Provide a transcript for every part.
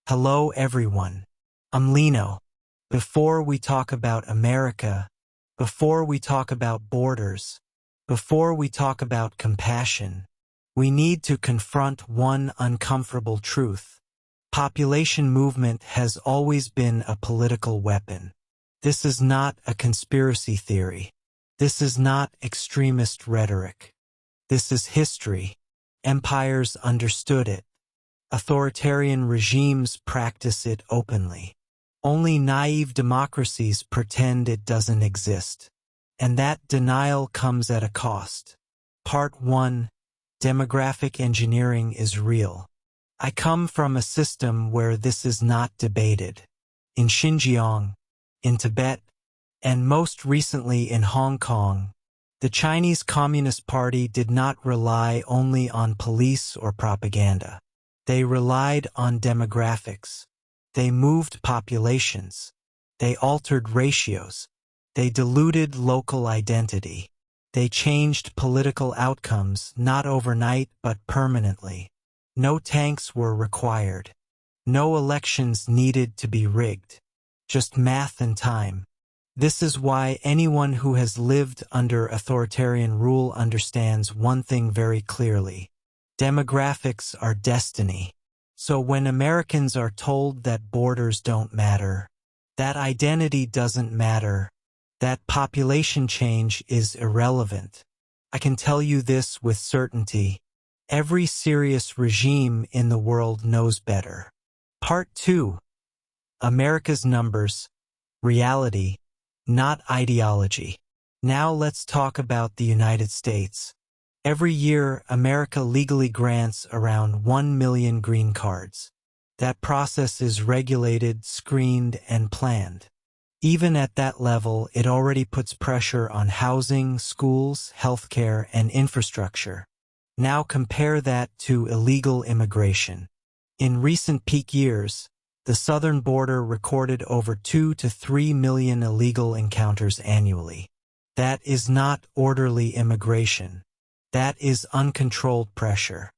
Hello everyone. I'm Lino. Before we talk about America, before we talk about borders, before we talk about compassion, we need to confront one uncomfortable truth. Population movement has always been a political weapon. This is not a conspiracy theory. This is not extremist rhetoric. This is history. Empires understood it. Authoritarian regimes practice it openly. Only naive democracies pretend it doesn't exist. And that denial comes at a cost. Part 1. Demographic engineering is real. I come from a system where this is not debated. In Xinjiang, in Tibet, and most recently in Hong Kong, the Chinese Communist Party did not rely only on police or propaganda. They relied on demographics. They moved populations. They altered ratios. They diluted local identity. They changed political outcomes not overnight but permanently. No tanks were required. No elections needed to be rigged. Just math and time. This is why anyone who has lived under authoritarian rule understands one thing very clearly. Demographics are destiny. So when Americans are told that borders don't matter, that identity doesn't matter, that population change is irrelevant, I can tell you this with certainty. Every serious regime in the world knows better. Part 2. America's numbers, reality, not ideology. Now let's talk about the United States. Every year, America legally grants around 1 million green cards. That process is regulated, screened, and planned. Even at that level, it already puts pressure on housing, schools, healthcare, and infrastructure. Now compare that to illegal immigration. In recent peak years, the southern border recorded over 2 to 3 million illegal encounters annually. That is not orderly immigration. That is uncontrolled pressure.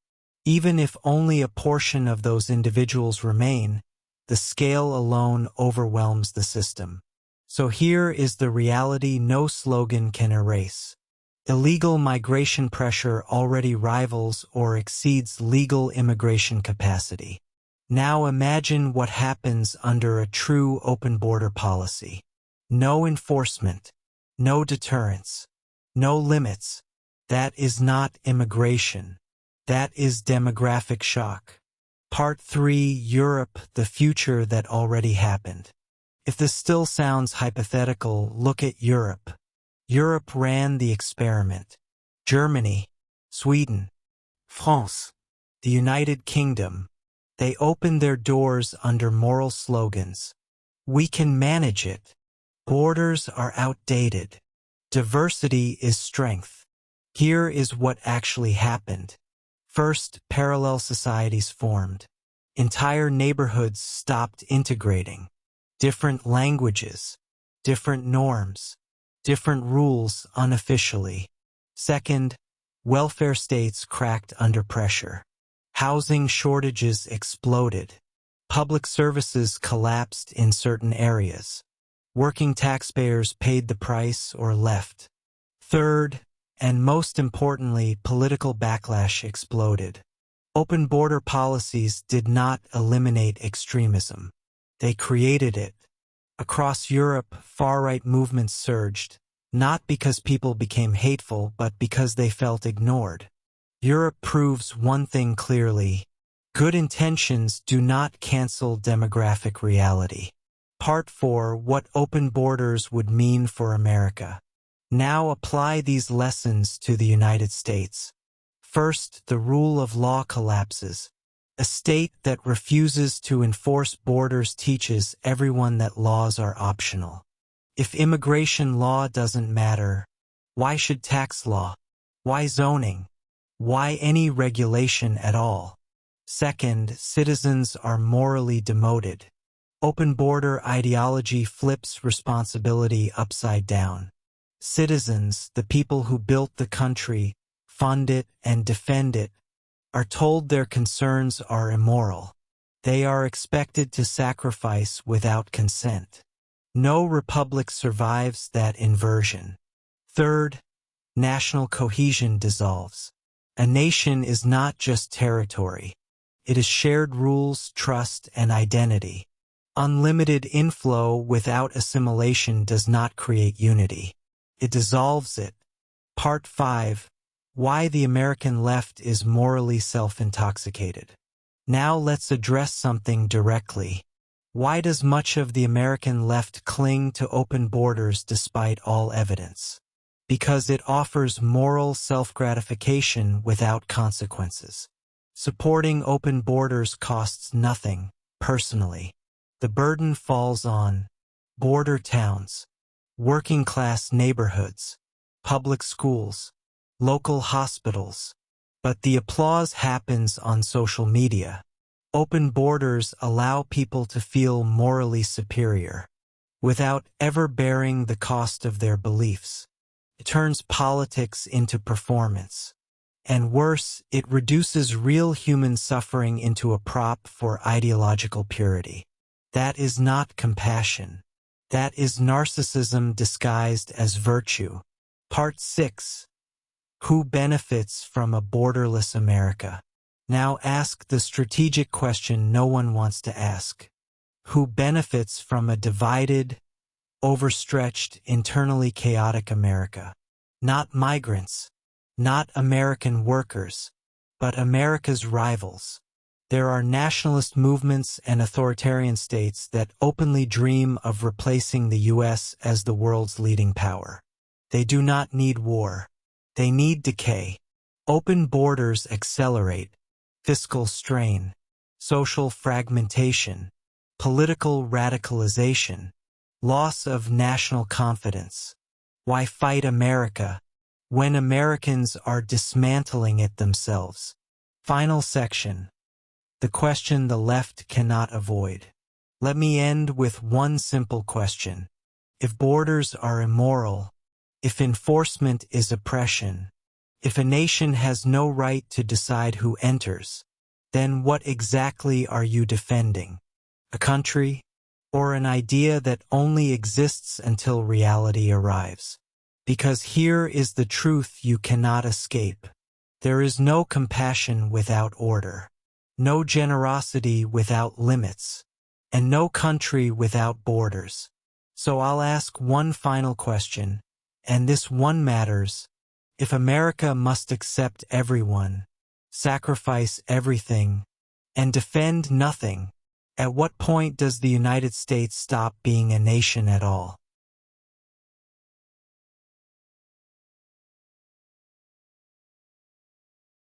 Even if only a portion of those individuals remain, the scale alone overwhelms the system. So here is the reality no slogan can erase. Illegal migration pressure already rivals or exceeds legal immigration capacity. Now imagine what happens under a true open border policy. No enforcement, no deterrence, no limits. That is not immigration. That is demographic shock. Part 3. Europe, the future that already happened. If this still sounds hypothetical, look at Europe. Europe ran the experiment. Germany, Sweden, France, the United Kingdom. They opened their doors under moral slogans. We can manage it. Borders are outdated. Diversity is strength. Here is what actually happened. First, parallel societies formed. Entire neighborhoods stopped integrating. Different languages, different norms, different rules unofficially. Second, welfare states cracked under pressure. Housing shortages exploded. Public services collapsed in certain areas. Working taxpayers paid the price or left. Third, and most importantly, political backlash exploded. Open border policies did not eliminate extremism. They created it. Across Europe, far-right movements surged, not because people became hateful, but because they felt ignored. Europe proves one thing clearly. Good intentions do not cancel demographic reality. Part 4. What open borders would mean for America. Now apply these lessons to the United States. First, the rule of law collapses. A state that refuses to enforce borders teaches everyone that laws are optional. If immigration law doesn't matter, why should tax law? Why zoning? Why any regulation at all? Second, citizens are morally demoted. Open border ideology flips responsibility upside down. Citizens, the people who built the country, fund it, and defend it, are told their concerns are immoral. They are expected to sacrifice without consent. No republic survives that inversion. Third, national cohesion dissolves. A nation is not just territory. It is shared rules, trust, and identity. Unlimited inflow without assimilation does not create unity. It dissolves it. Part 5. Why the American left is morally self-intoxicated. Now let's address something directly. Why does much of the American left cling to open borders despite all evidence? Because it offers moral self-gratification without consequences. Supporting open borders costs nothing, personally. The burden falls on border towns, working-class neighborhoods, public schools, local hospitals. But the applause happens on social media. Open borders allow people to feel morally superior, without ever bearing the cost of their beliefs. It turns politics into performance. And worse, it reduces real human suffering into a prop for ideological purity. That is not compassion. That is narcissism disguised as virtue. Part 6. Who benefits from a borderless America? Now ask the strategic question no one wants to ask. Who benefits from a divided, overstretched, internally chaotic America? Not migrants, not American workers, but America's rivals. There are nationalist movements and authoritarian states that openly dream of replacing the U.S. as the world's leading power. They do not need war. They need decay. Open borders accelerate fiscal strain, social fragmentation, political radicalization, loss of national confidence. Why fight America when Americans are dismantling it themselves? Final section. The question the left cannot avoid. Let me end with one simple question. If borders are immoral, if enforcement is oppression, if a nation has no right to decide who enters, then what exactly are you defending? A country? Or an idea that only exists until reality arrives? Because here is the truth you cannot escape. There is no compassion without order, no generosity without limits, and no country without borders. So I'll ask one final question, and this one matters. If America must accept everyone, sacrifice everything, and defend nothing, at what point does the United States stop being a nation at all?